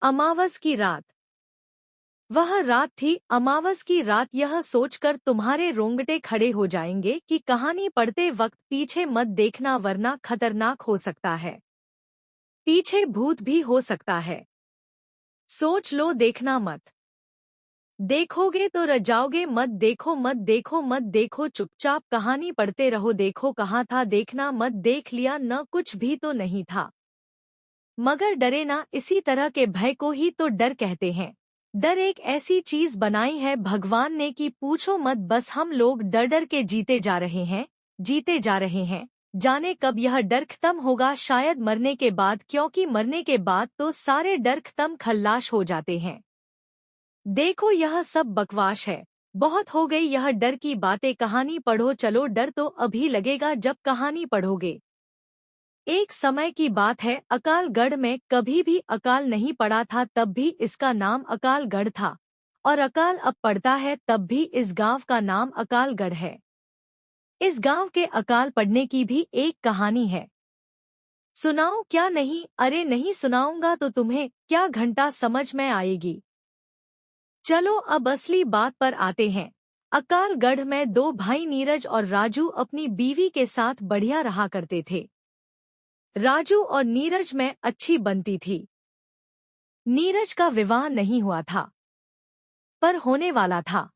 अमावस की रात। वह रात थी अमावस की रात। यह सोचकर तुम्हारे रोंगटे खड़े हो जाएंगे कि कहानी पढ़ते वक्त पीछे मत देखना वरना खतरनाक हो सकता है। पीछे भूत भी हो सकता है। सोच लो, देखना मत। देखोगे तो रजाओगे। मत देखो, मत देखो, मत देखो। चुपचाप कहानी पढ़ते रहो। देखो कहाँ था, देखना मत। देख लिया न, कुछ भी तो नहीं था। मगर डरे ना। इसी तरह के भय को ही तो डर कहते हैं। डर एक ऐसी चीज बनाई है भगवान ने कि पूछो मत। बस हम लोग डर डर के जीते जा रहे हैं, जीते जा रहे हैं। जाने कब यह डर खत्म होगा, शायद मरने के बाद, क्योंकि मरने के बाद तो सारे डर खत्म, खल्लाश हो जाते हैं। देखो यह सब बकवास है। बहुत हो गई यह डर की बातें। कहानी पढ़ो चलो। डर तो अभी लगेगा जब कहानी पढ़ोगे। एक समय की बात है, अकालगढ़ में कभी भी अकाल नहीं पड़ा था, तब भी इसका नाम अकालगढ़ था। और अकाल अब पड़ता है तब भी इस गांव का नाम अकालगढ़ है। इस गांव के अकाल पड़ने की भी एक कहानी है। सुनाऊं क्या? नहीं, अरे नहीं सुनाऊंगा तो तुम्हें क्या घंटा समझ में आएगी। चलो अब असली बात पर आते हैं। अकालगढ़ में दो भाई नीरज और राजू अपनी बीवी के साथ बढ़िया रहा करते थे। राजू और नीरज में अच्छी बनती थी। नीरज का विवाह नहीं हुआ था, पर होने वाला था।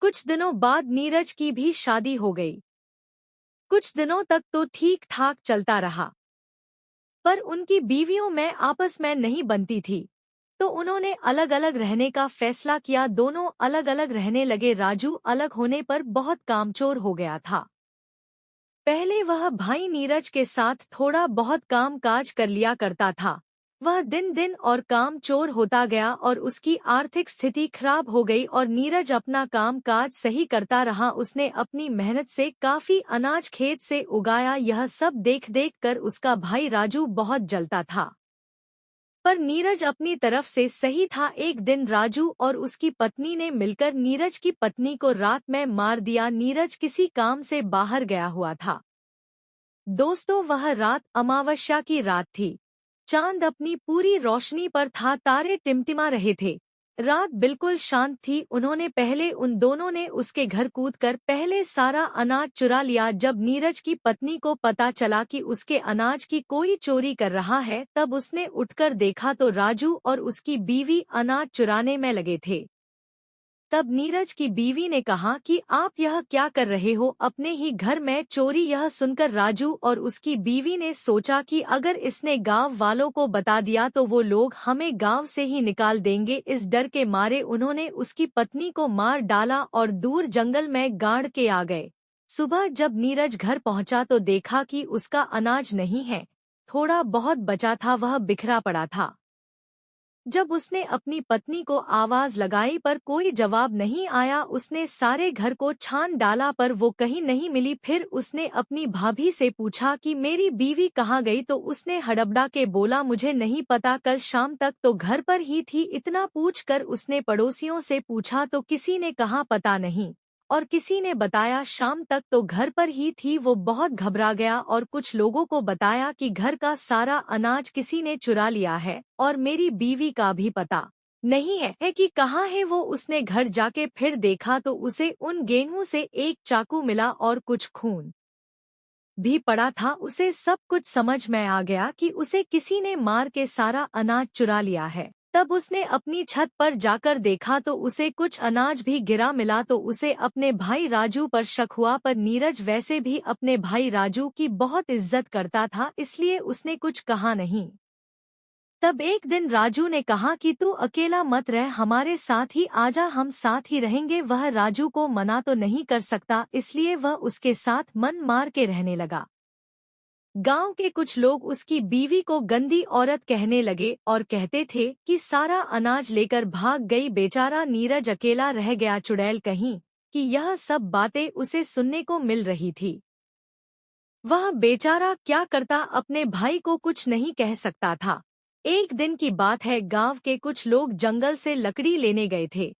कुछ दिनों बाद नीरज की भी शादी हो गई। कुछ दिनों तक तो ठीक ठाक चलता रहा, पर उनकी बीवियों में आपस में नहीं बनती थी, तो उन्होंने अलग अलग रहने का फैसला किया। दोनों अलग अलग रहने लगे। राजू अलग होने पर बहुत कामचोर हो गया था। पहले वह भाई नीरज के साथ थोड़ा बहुत काम काज कर लिया करता था। वह दिन दिन और काम चोर होता गया और उसकी आर्थिक स्थिति खराब हो गई। और नीरज अपना काम काज सही करता रहा। उसने अपनी मेहनत से काफी अनाज खेत से उगाया। यह सब देख देख कर उसका भाई राजू बहुत जलता था, पर नीरज अपनी तरफ से सही था। एक दिन राजू और उसकी पत्नी ने मिलकर नीरज की पत्नी को रात में मार दिया। नीरज किसी काम से बाहर गया हुआ था। दोस्तों, वह रात अमावस्या की रात थी। चांद अपनी पूरी रोशनी पर था, तारे टिमटिमा रहे थे। रात बिल्कुल शांत थी। उन दोनों ने उसके घर कूदकर पहले सारा अनाज चुरा लिया। जब नीरज की पत्नी को पता चला कि उसके अनाज की कोई चोरी कर रहा है, तब उसने उठकर देखा तो राजू और उसकी बीवी अनाज चुराने में लगे थे। तब नीरज की बीवी ने कहा कि आप यह क्या कर रहे हो, अपने ही घर में चोरी। यह सुनकर राजू और उसकी बीवी ने सोचा कि अगर इसने गांव वालों को बता दिया तो वो लोग हमें गांव से ही निकाल देंगे। इस डर के मारे उन्होंने उसकी पत्नी को मार डाला और दूर जंगल में गाड़ के आ गए। सुबह जब नीरज घर पहुंचा तो देखा कि उसका अनाज नहीं है। थोड़ा बहुत बचा था, वह बिखरा पड़ा था। जब उसने अपनी पत्नी को आवाज लगाई पर कोई जवाब नहीं आया। उसने सारे घर को छान डाला पर वो कहीं नहीं मिली। फिर उसने अपनी भाभी से पूछा कि मेरी बीवी कहाँ गई, तो उसने हड़बड़ा के बोला मुझे नहीं पता, कल शाम तक तो घर पर ही थी। इतना पूछकर उसने पड़ोसियों से पूछा तो किसी ने कहा पता नहीं, और किसी ने बताया शाम तक तो घर पर ही थी। वो बहुत घबरा गया और कुछ लोगों को बताया कि घर का सारा अनाज किसी ने चुरा लिया है और मेरी बीवी का भी पता नहीं है कि कहाँ है वो। उसने घर जाके फिर देखा तो उसे उन गेहूं से एक चाकू मिला और कुछ खून भी पड़ा था। उसे सब कुछ समझ में आ गया कि उसे किसी ने मार के सारा अनाज चुरा लिया है। तब उसने अपनी छत पर जाकर देखा तो उसे कुछ अनाज भी गिरा मिला। तो उसे अपने भाई राजू पर शक हुआ, पर नीरज वैसे भी अपने भाई राजू की बहुत इज्जत करता था, इसलिए उसने कुछ कहा नहीं। तब एक दिन राजू ने कहा कि तू अकेला मत रह, हमारे साथ ही आजा, हम साथ ही रहेंगे। वह राजू को मना तो नहीं कर सकता, इसलिए वह उसके साथ मन मार के रहने लगा। गांव के कुछ लोग उसकी बीवी को गंदी औरत कहने लगे और कहते थे कि सारा अनाज लेकर भाग गई, बेचारा नीरज अकेला रह गया, चुड़ैल कहीं कि यह सब बातें उसे सुनने को मिल रही थी। वह बेचारा क्या करता, अपने भाई को कुछ नहीं कह सकता था। एक दिन की बात है, गांव के कुछ लोग जंगल से लकड़ी लेने गए थे।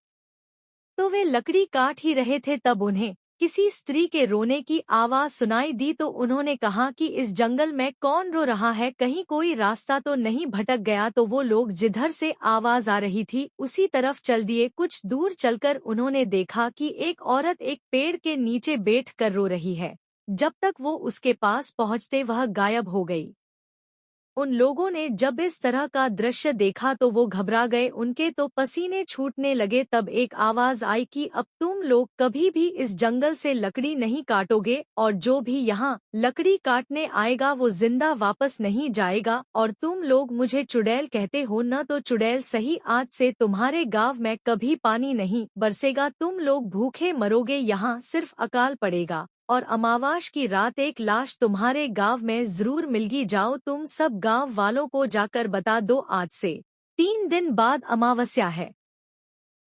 तो वे लकड़ी काट ही रहे थे, तब उन्हें किसी स्त्री के रोने की आवाज सुनाई दी तो उन्होंने कहा कि इस जंगल में कौन रो रहा है, कहीं कोई रास्ता तो नहीं भटक गया। तो वो लोग जिधर से आवाज आ रही थी उसी तरफ चल दिए। कुछ दूर चलकर उन्होंने देखा कि एक औरत एक पेड़ के नीचे बैठ कर रो रही है। जब तक वो उसके पास पहुंचते वह गायब हो गई। उन लोगों ने जब इस तरह का दृश्य देखा तो वो घबरा गए, उनके तो पसीने छूटने लगे। तब एक आवाज आई कि अब तुम लोग कभी भी इस जंगल से लकड़ी नहीं काटोगे, और जो भी यहाँ लकड़ी काटने आएगा वो जिंदा वापस नहीं जाएगा। और तुम लोग मुझे चुड़ैल कहते हो न, तो चुड़ैल सही, आज से तुम्हारे गांव में कभी पानी नहीं बरसेगा, तुम लोग भूखे मरोगे, यहाँ सिर्फ अकाल पड़ेगा। और अमावास की रात एक लाश तुम्हारे गांव में जरूर मिलगी। जाओ तुम सब गांव वालों को जाकर बता दो, आज से 3 दिन बाद अमावस्या है।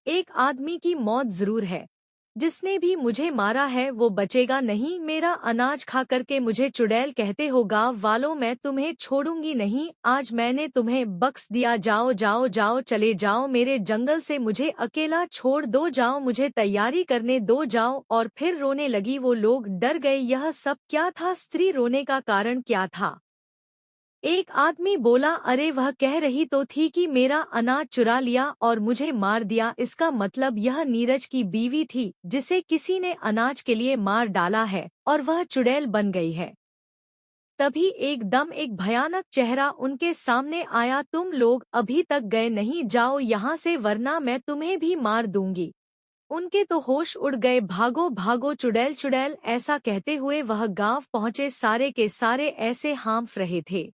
एक आदमी की मौत जरूर है। जिसने भी मुझे मारा है वो बचेगा नहीं। मेरा अनाज खा करके मुझे चुड़ैल कहते हो, गांव वालों, मैं तुम्हें छोड़ूंगी नहीं। आज मैंने तुम्हें बख्श दिया, जाओ जाओ जाओ, चले जाओ मेरे जंगल से, मुझे अकेला छोड़ दो, जाओ मुझे तैयारी करने दो, जाओ। और फिर रोने लगी। वो लोग डर गए, यह सब क्या था? स्त्री रोने का कारण क्या था? एक आदमी बोला, अरे वह कह रही तो थी कि मेरा अनाज चुरा लिया और मुझे मार दिया। इसका मतलब यह नीरज की बीवी थी जिसे किसी ने अनाज के लिए मार डाला है और वह चुड़ैल बन गई है। तभी एकदम एक भयानक चेहरा उनके सामने आया, तुम लोग अभी तक गए नहीं, जाओ यहाँ से वरना मैं तुम्हें भी मार दूंगी। उनके तो होश उड़ गए, भागो भागो चुड़ैल चुड़ैल, ऐसा कहते हुए वह गांव पहुंचे। सारे के सारे ऐसे हाँफ रहे थे,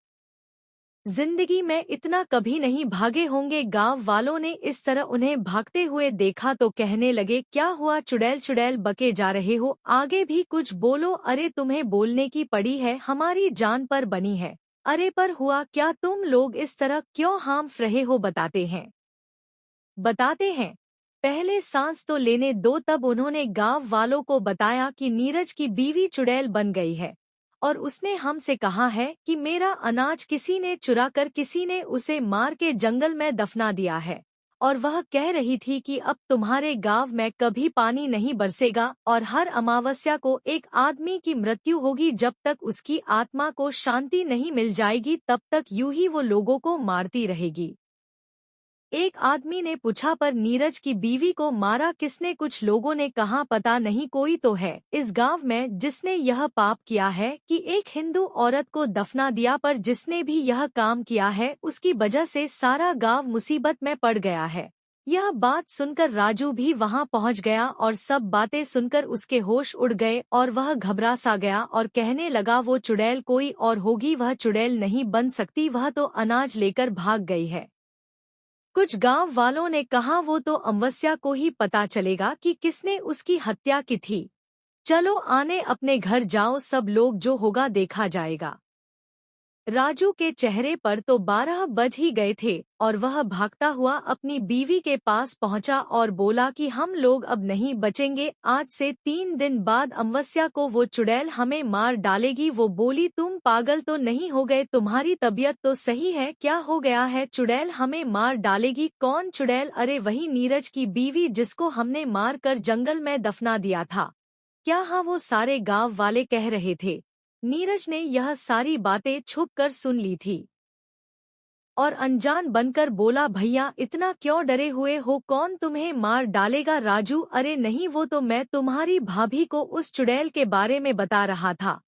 जिंदगी में इतना कभी नहीं भागे होंगे। गांव वालों ने इस तरह उन्हें भागते हुए देखा तो कहने लगे, क्या हुआ चुड़ैल चुड़ैल बके जा रहे हो, आगे भी कुछ बोलो। अरे तुम्हें बोलने की पड़ी है, हमारी जान पर बनी है। अरे पर हुआ क्या, तुम लोग इस तरह क्यों हाँफ रहे हो, बताते हैं। पहले सांस तो लेने दो। तब उन्होंने गांव वालों को बताया कि नीरज की बीवी चुड़ैल बन गई है और उसने हमसे कहा है कि मेरा अनाज किसी ने चुरा कर किसी ने उसे मार के जंगल में दफना दिया है। और वह कह रही थी कि अब तुम्हारे गांव में कभी पानी नहीं बरसेगा और हर अमावस्या को एक आदमी की मृत्यु होगी। जब तक उसकी आत्मा को शांति नहीं मिल जाएगी तब तक यूं ही वो लोगों को मारती रहेगी। एक आदमी ने पूछा, पर नीरज की बीवी को मारा किसने? कुछ लोगों ने कहा, पता नहीं, कोई तो है इस गांव में जिसने यह पाप किया है कि एक हिंदू औरत को दफना दिया। पर जिसने भी यह काम किया है उसकी वजह से सारा गांव मुसीबत में पड़ गया है। यह बात सुनकर राजू भी वहां पहुंच गया और सब बातें सुनकर उसके होश उड़ गए और वह घबरा सा गया और कहने लगा, वो चुड़ैल कोई और होगी, वह चुड़ैल नहीं बन सकती, वह तो अनाज लेकर भाग गई है। कुछ गांव वालों ने कहा, वो तो अमावस्या को ही पता चलेगा कि किसने उसकी हत्या की थी। चलो आने अपने घर जाओ, सब लोग जो होगा देखा जाएगा। राजू के चेहरे पर तो 12 बज ही गए थे और वह भागता हुआ अपनी बीवी के पास पहुंचा और बोला कि हम लोग अब नहीं बचेंगे, आज से 3 दिन बाद अमावस्या को वो चुड़ैल हमें मार डालेगी। वो बोली, तुम पागल तो नहीं हो गए, तुम्हारी तबीयत तो सही है, क्या हो गया है? चुड़ैल हमें मार डालेगी? कौन चुड़ैल? अरे वही नीरज की बीवी जिसको हमने मार कर जंगल में दफना दिया था। क्या? हाँ, वो सारे गाँव वाले कह रहे थे। नीरज ने यह सारी बातें छुप कर सुन ली थी और अनजान बनकर बोला, भैया इतना क्यों डरे हुए हो, कौन तुम्हें मार डालेगा? राजू, अरे नहीं, वो तो मैं तुम्हारी भाभी को उस चुड़ैल के बारे में बता रहा था।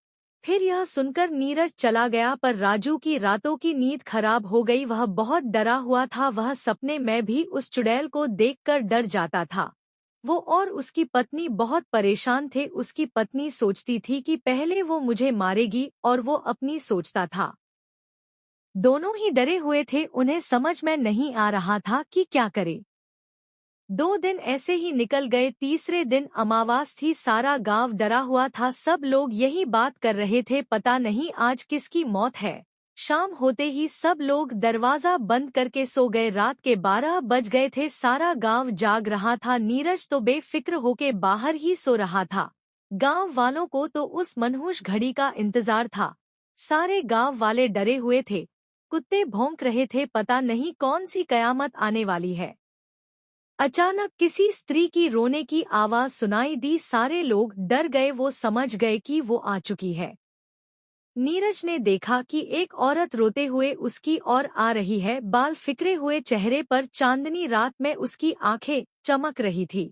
फिर यह सुनकर नीरज चला गया, पर राजू की रातों की नींद खराब हो गई। वह बहुत डरा हुआ था, वह सपने में भी उस चुड़ैल को देखकर डर जाता था। वो और उसकी पत्नी बहुत परेशान थे। उसकी पत्नी सोचती थी कि पहले वो मुझे मारेगी और वो अपनी सोचता था। दोनों ही डरे हुए थे, उन्हें समझ में नहीं आ रहा था कि क्या करे। 2 दिन ऐसे ही निकल गए। तीसरे दिन अमावास थी, सारा गांव डरा हुआ था, सब लोग यही बात कर रहे थे, पता नहीं आज किसकी मौत है। शाम होते ही सब लोग दरवाजा बंद करके सो गए। रात के 12 बज गए थे, सारा गांव जाग रहा था। नीरज तो बेफिक्र होके बाहर ही सो रहा था। गांव वालों को तो उस मनहूस घड़ी का इंतजार था। सारे गांव वाले डरे हुए थे, कुत्ते भौंक रहे थे, पता नहीं कौन सी कयामत आने वाली है। अचानक किसी स्त्री की रोने की आवाज सुनाई दी। सारे लोग डर गए। वो समझ गए कि वो आ चुकी है। नीरज ने देखा कि एक औरत रोते हुए उसकी ओर आ रही है। बाल फिकरे हुए चेहरे पर चांदनी रात में उसकी आंखें चमक रही थी।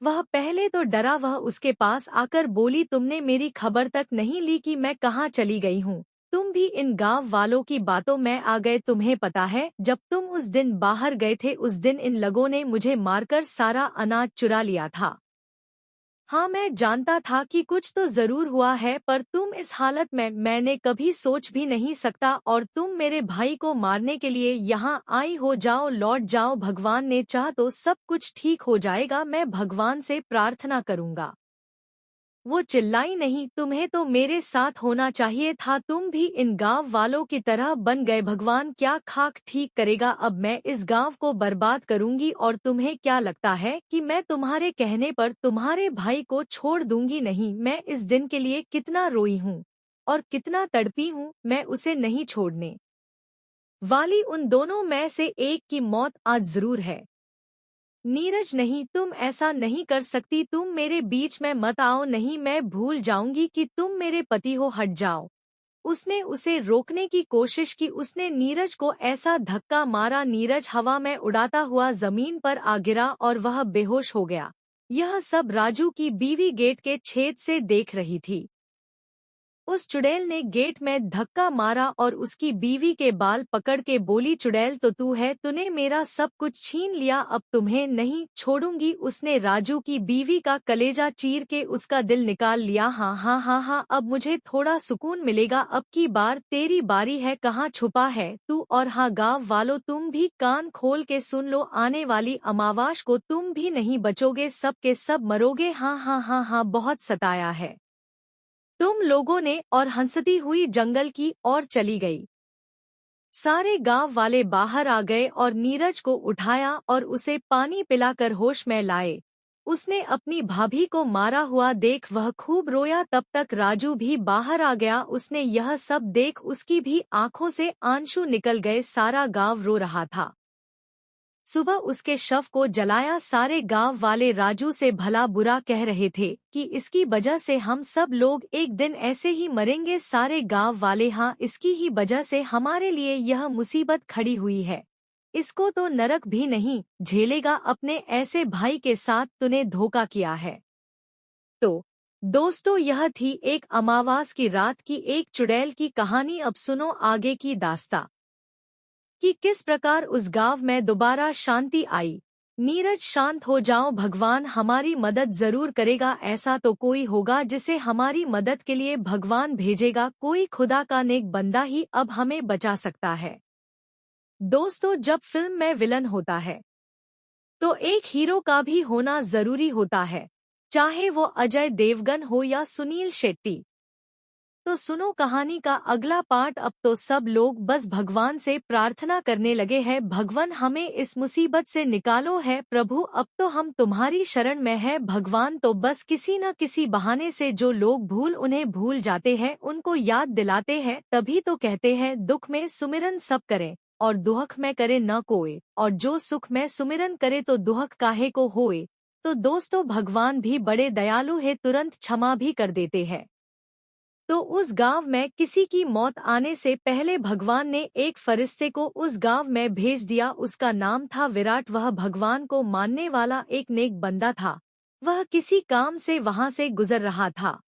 वह पहले तो डरा। वह उसके पास आकर बोली, तुमने मेरी खबर तक नहीं ली कि मैं कहाँ चली गई हूँ। तुम भी इन गांव वालों की बातों में आ गए। तुम्हें पता है, जब तुम उस दिन बाहर गए थे उस दिन इन लोगों ने मुझे मारकर सारा अनाज चुरा लिया था। हाँ, मैं जानता था कि कुछ तो जरूर हुआ है, पर तुम इस हालत में मैंने कभी सोच भी नहीं सकता। और तुम मेरे भाई को मारने के लिए यहाँ आई हो। जाओ, लौट जाओ। भगवान ने चाहा तो सब कुछ ठीक हो जाएगा। मैं भगवान से प्रार्थना करूँगा। वो चिल्लाई, नहीं, तुम्हें तो मेरे साथ होना चाहिए था। तुम भी इन गांव वालों की तरह बन गए। भगवान क्या खाक ठीक करेगा। अब मैं इस गांव को बर्बाद करूंगी। और तुम्हें क्या लगता है कि मैं तुम्हारे कहने पर तुम्हारे भाई को छोड़ दूंगी? नहीं, मैं इस दिन के लिए कितना रोई हूँ और कितना तड़पी हूँ। मैं उसे नहीं छोड़ने वाली। उन दोनों में से एक की मौत आज जरूर है। नीरज, नहीं, तुम ऐसा नहीं कर सकती। तुम मेरे बीच में मत आओ। नहीं, मैं भूल जाऊंगी कि तुम मेरे पति हो। हट जाओ। उसने उसे रोकने की कोशिश की। उसने नीरज को ऐसा धक्का मारा, नीरज हवा में उड़ाता हुआ जमीन पर आ गिरा और वह बेहोश हो गया। यह सब राजू की बीवी गेट के छेद से देख रही थी। उस चुड़ैल ने गेट में धक्का मारा और उसकी बीवी के बाल पकड़ के बोली, चुड़ैल तो तू है, तूने मेरा सब कुछ छीन लिया, अब तुम्हें नहीं छोड़ूंगी। उसने राजू की बीवी का कलेजा चीर के उसका दिल निकाल लिया। हाँ हाँ हाँ हाँ, अब मुझे थोड़ा सुकून मिलेगा। अब की बार तेरी बारी है। कहाँ छुपा है तू? और हाँ, गाँव वालों, तुम भी कान खोल के सुन लो, आने वाली अमावास को तुम भी नहीं बचोगे, सब के सब मरोगे। हाँ हाँ हाँ हाँ, बहुत सताया है तुम लोगों ने। और हंसती हुई जंगल की ओर चली गई। सारे गांव वाले बाहर आ गए और नीरज को उठाया और उसे पानी पिलाकर होश में लाए। उसने अपनी भाभी को मारा हुआ देख वह खूब रोया। तब तक राजू भी बाहर आ गया। उसने यह सब देख उसकी भी आंखों से आंसू निकल गए। सारा गांव रो रहा था। सुबह उसके शव को जलाया। सारे गांव वाले राजू से भला बुरा कह रहे थे कि इसकी वजह से हम सब लोग एक दिन ऐसे ही मरेंगे। सारे गांव वाले, हाँ, इसकी ही वजह से हमारे लिए यह मुसीबत खड़ी हुई है। इसको तो नरक भी नहीं झेलेगा। अपने ऐसे भाई के साथ तूने धोखा किया है। तो दोस्तों, यह थी एक अमावास की रात की एक चुड़ैल की कहानी। अब सुनो आगे की दास्तां कि किस प्रकार उस गांव में दोबारा शांति आई। नीरज, शांत हो जाओ, भगवान हमारी मदद जरूर करेगा। ऐसा तो कोई होगा जिसे हमारी मदद के लिए भगवान भेजेगा। कोई खुदा का नेक बंदा ही अब हमें बचा सकता है। दोस्तों, जब फिल्म में विलन होता है तो एक हीरो का भी होना जरूरी होता है, चाहे वो अजय देवगन हो या सुनील शेट्टी। तो सुनो कहानी का अगला पार्ट। अब तो सब लोग बस भगवान से प्रार्थना करने लगे हैं, भगवान हमें इस मुसीबत से निकालो है प्रभु, अब तो हम तुम्हारी शरण में है। भगवान तो बस किसी न किसी बहाने से जो लोग उन्हें भूल जाते हैं उनको याद दिलाते हैं। तभी तो कहते हैं, दुख में सुमिरन सब करें और दुहक में करे न कोई, और जो सुख में सुमिरन करे तो दुहक काहे को होए। तो दोस्तों, भगवान भी बड़े दयालु है, तुरंत क्षमा भी कर देते हैं। तो उस गांव में किसी की मौत आने से पहले भगवान ने एक फरिश्ते को उस गांव में भेज दिया। उसका नाम था विराट। वह भगवान को मानने वाला एक नेक बंदा था। वह किसी काम से वहां से गुजर रहा था।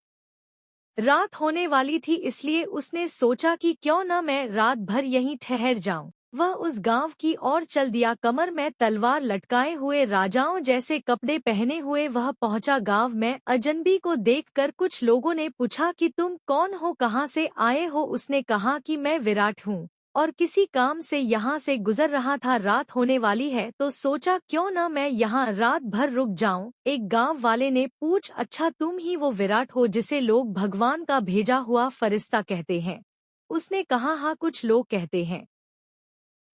रात होने वाली थी, इसलिए उसने सोचा कि क्यों न मैं रात भर यहीं ठहर जाऊं। वह उस गांव की ओर चल दिया। कमर में तलवार लटकाए हुए, राजाओं जैसे कपड़े पहने हुए वह पहुंचा गांव में। अजनबी को देखकर कुछ लोगों ने पूछा कि तुम कौन हो, कहां से आए हो? उसने कहा कि मैं विराट हूं और किसी काम से यहाँ से गुजर रहा था। रात होने वाली है तो सोचा क्यों न मैं यहाँ रात भर रुक जाऊं। एक गांव वाले ने पूछ, अच्छा तुम ही वो विराट हो जिसे लोग भगवान का भेजा हुआ फरिश्ता कहते हैं? उसने कहा, हाँ, कुछ लोग कहते हैं।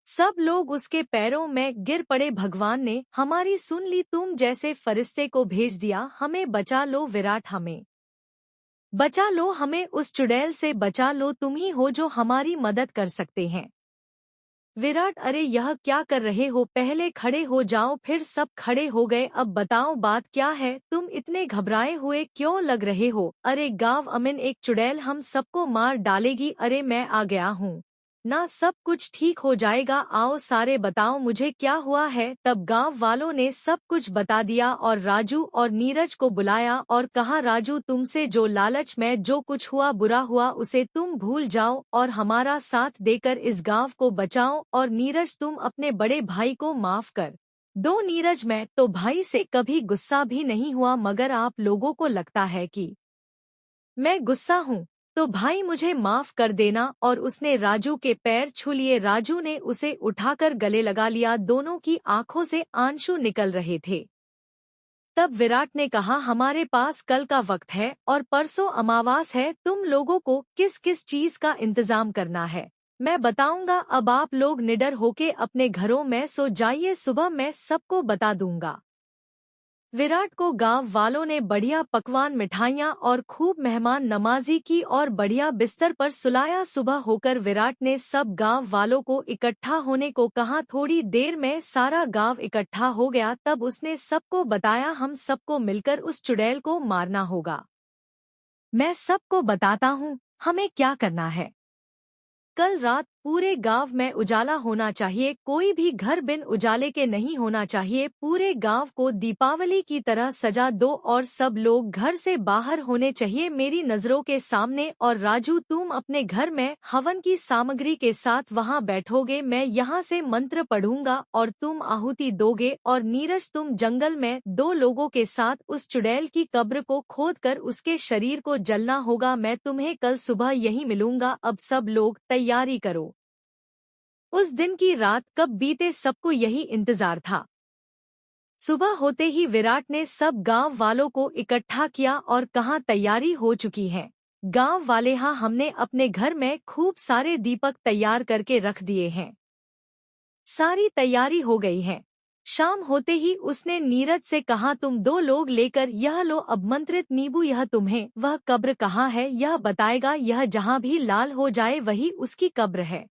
सब लोग उसके पैरों में गिर पड़े। भगवान ने हमारी सुन ली, तुम जैसे फरिश्ते को भेज दिया। हमें बचा लो विराट, हमें बचा लो, हमें उस चुड़ैल से बचा लो। तुम ही हो जो हमारी मदद कर सकते हैं। विराट, अरे यह क्या कर रहे हो? पहले खड़े हो जाओ। फिर सब खड़े हो गए। अब बताओ बात क्या है? तुम इतने घबराए हुए क्यों लग रहे हो? अरे गाँव अमीन, एक चुड़ैल हम सबको मार डालेगी। अरे मैं आ गया हूँ ना, सब कुछ ठीक हो जाएगा। आओ सारे बताओ मुझे क्या हुआ है। तब गांव वालों ने सब कुछ बता दिया और राजू और नीरज को बुलाया और कहा, राजू तुमसे जो लालच में जो कुछ हुआ बुरा हुआ उसे तुम भूल जाओ और हमारा साथ देकर इस गांव को बचाओ। और नीरज तुम अपने बड़े भाई को माफ कर दो। नीरज, मैं तो भाई से कभी गुस्सा भी नहीं हुआ, मगर आप लोगों को लगता है कि मैं गुस्सा हूँ, तो भाई मुझे माफ कर देना। और उसने राजू के पैर छू लिए। राजू ने उसे उठाकर गले लगा लिया। दोनों की आंखों से आंसू निकल रहे थे। तब विराट ने कहा, हमारे पास कल का वक्त है और परसों अमावास है। तुम लोगों को किस किस चीज का इंतजाम करना है मैं बताऊंगा। अब आप लोग निडर होके अपने घरों में सो जाइए, सुबह मैं सबको बता दूंगा। विराट को गांव वालों ने बढ़िया पकवान, मिठाइयाँ और खूब मेहमान नमाजी की और बढ़िया बिस्तर पर सुलाया। सुबह होकर विराट ने सब गांव वालों को इकट्ठा होने को कहा। थोड़ी देर में सारा गांव इकट्ठा हो गया। तब उसने सबको बताया, हम सबको मिलकर उस चुड़ैल को मारना होगा। मैं सबको बताता हूँ हमें क्या करना है। कल रात पूरे गांव में उजाला होना चाहिए। कोई भी घर बिन उजाले के नहीं होना चाहिए। पूरे गांव को दीपावली की तरह सजा दो और सब लोग घर से बाहर होने चाहिए मेरी नजरों के सामने। और राजू, तुम अपने घर में हवन की सामग्री के साथ वहां बैठोगे। मैं यहाँ से मंत्र पढ़ूंगा और तुम आहुति दोगे। और नीरज, तुम जंगल में 2 लोगों के साथ उस चुड़ैल की कब्र को खोदकर उसके शरीर को जलना होगा। मैं तुम्हें कल सुबह यहीं मिलूंगा। अब सब लोग तैयारी करो। उस दिन की रात कब बीते सबको यही इंतजार था। सुबह होते ही विराट ने सब गांव वालों को इकट्ठा किया और कहा, तैयारी हो चुकी है गांव वाले। हाँ, हमने अपने घर में खूब सारे दीपक तैयार करके रख दिए हैं। सारी तैयारी हो गई है। शाम होते ही उसने नीरज से कहा, तुम 2 लोग लेकर यह लो। अब मंत्रित नींबू, यह तुम्हें वह कब्र कहाँ है यह बताएगा। यह जहाँ भी लाल हो जाए वही उसकी कब्र है।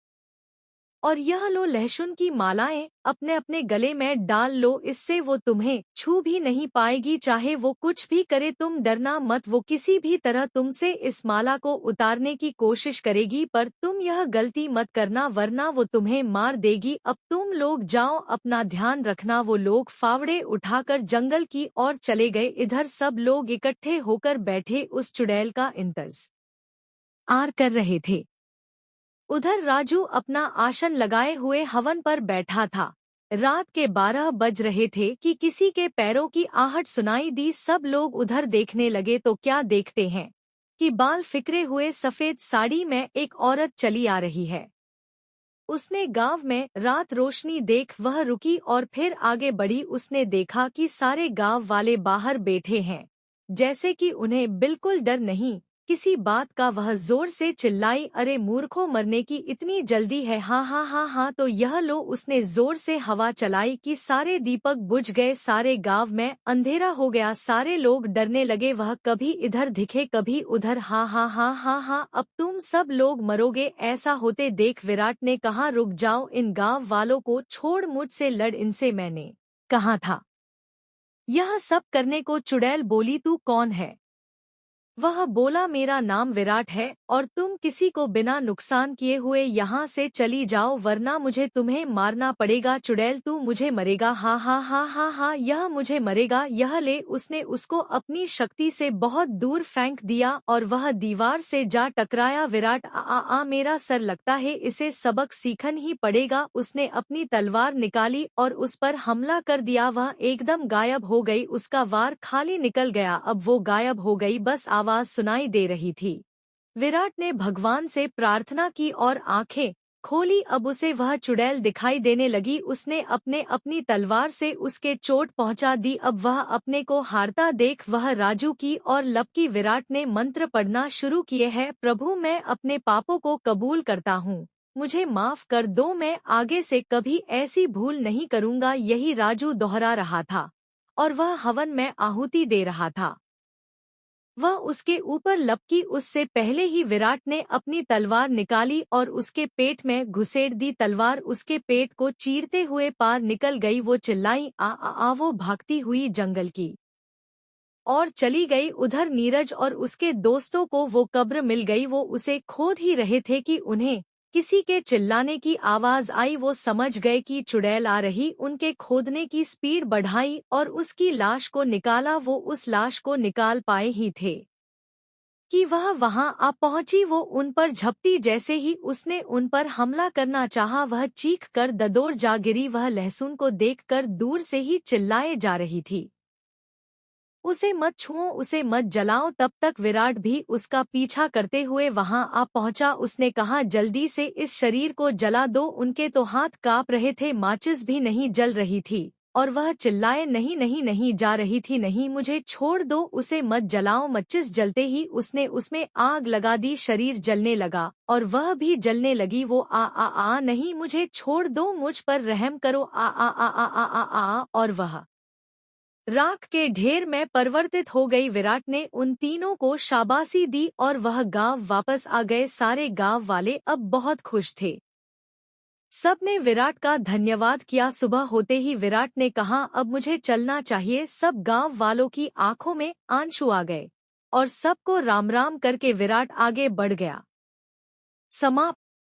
और यह लो लहसुन की मालाएं, अपने अपने गले में डाल लो। इससे वो तुम्हें छू भी नहीं पाएगी, चाहे वो कुछ भी करे। तुम डरना मत, वो किसी भी तरह तुमसे इस माला को उतारने की कोशिश करेगी, पर तुम यह गलती मत करना वरना वो तुम्हें मार देगी। अब तुम लोग जाओ, अपना ध्यान रखना। वो लोग फावड़े उठाकर जंगल की ओर चले गए। इधर सब लोग इकट्ठे होकर बैठे उस चुड़ैल का इंतजार कर रहे थे। उधर राजू अपना आसन लगाए हुए हवन पर बैठा था। रात के 12 बज रहे थे कि किसी के पैरों की आहट सुनाई दी। सब लोग उधर देखने लगे तो क्या देखते हैं कि बाल फिकरे हुए सफेद साड़ी में एक औरत चली आ रही है। उसने गांव में रात रोशनी देख वह रुकी और फिर आगे बढ़ी। उसने देखा कि सारे गांव वाले बाहर बैठे हैं, जैसे कि उन्हें बिल्कुल डर नहीं किसी बात का। वह जोर से चिल्लाई, अरे मूर्खों, मरने की इतनी जल्दी है? हाँ हाँ हाँ हाँ, तो यह लो। उसने जोर से हवा चलाई कि सारे दीपक बुझ गए। सारे गांव में अंधेरा हो गया। सारे लोग डरने लगे। वह कभी इधर दिखे कभी उधर। हाँ हाँ हाँ हाँ हाँ, अब तुम सब लोग मरोगे ऐसा होते देख विराट ने कहा, रुक जाओ, इन गांव वालों को छोड़, मुझसे लड़। इनसे मैंने कहा था यह सब करने को। चुड़ैल बोली, तू कौन है? वह बोला, मेरा नाम विराट है और तुम किसी को बिना नुकसान किए हुए यहाँ से चली जाओ वरना मुझे तुम्हें मारना पड़ेगा। चुड़ैल, तू मुझे मरेगा? हाँ हाँ हाँ हाँ हाँ, यह मुझे मरेगा। यह ले। उसने उसको अपनी शक्ति से बहुत दूर फेंक दिया और वह दीवार से जा टकराया। विराट, आ मेरा सर लगता है, इसे सबक सीखन ही पड़ेगा। उसने अपनी तलवार निकाली और उस पर हमला कर दिया। वह एकदम गायब हो गई, उसका वार खाली निकल गया। अब वो गायब हो गई, बस आवाज सुनाई दे रही थी। विराट ने भगवान से प्रार्थना की और आंखें खोली। अब उसे वह चुड़ैल दिखाई देने लगी। उसने अपनी तलवार से उसके चोट पहुंचा दी। अब वह अपने को हारता देख वह राजू की और लपकी। विराट ने मंत्र पढ़ना शुरू किए हैं, प्रभु मैं अपने पापों को कबूल करता हूँ, मुझे माफ कर दो, मैं आगे से कभी ऐसी भूल नहीं करूँगा। यही राजू दोहरा रहा था और वह हवन में आहुति दे रहा था। वह उसके ऊपर लपकी। उससे पहले ही विराट ने अपनी तलवार निकाली और उसके पेट में घुसेड़ दी। तलवार उसके पेट को चीरते हुए पार निकल गई। वो चिल्लाई, आ। वो भागती हुई जंगल की और चली गई। उधर नीरज और उसके दोस्तों को वो कब्र मिल गई। वो उसे खोद ही रहे थे कि उन्हें किसी के चिल्लाने की आवाज आई। वो समझ गए कि चुड़ैल आ रही। उनके खोदने की स्पीड बढ़ाई और उसकी लाश को निकाला। वो उस लाश को निकाल पाए ही थे कि वह वहां आ पहुंची। वो उन पर झपटी। जैसे ही उसने उन पर हमला करना चाहा, वह चीख कर ददोर जा गिरी। वह लहसुन को देखकर दूर से ही चिल्लाए जा रही थी, उसे मत छुओ, उसे मत जलाओ। तब तक विराट भी उसका पीछा करते हुए वहां आ पहुंचा। उसने कहा, जल्दी से इस शरीर को जला दो। उनके तो हाथ कांप रहे थे, माचिस भी नहीं जल रही थी और वह चिल्लाए, नहीं नहीं नहीं जा रही थी, नहीं, मुझे छोड़ दो, उसे मत जलाओ। माचिस जलते ही उसने उसमें आग लगा दी। शरीर जलने लगा और वह भी जलने लगी। वो आ नहीं, मुझे छोड़ दो, मुझ पर रहम करो, आ। और वह राख के ढेर में परिवर्तित हो गई। विराट ने उन तीनों को शाबाशी दी और वह गांव वापस आ गए। सारे गांव वाले अब बहुत खुश थे। सबने विराट का धन्यवाद किया। सुबह होते ही विराट ने कहा, अब मुझे चलना चाहिए। सब गांव वालों की आंखों में आंसू आ गए और सबको राम राम करके विराट आगे बढ़ गया। समाप्त।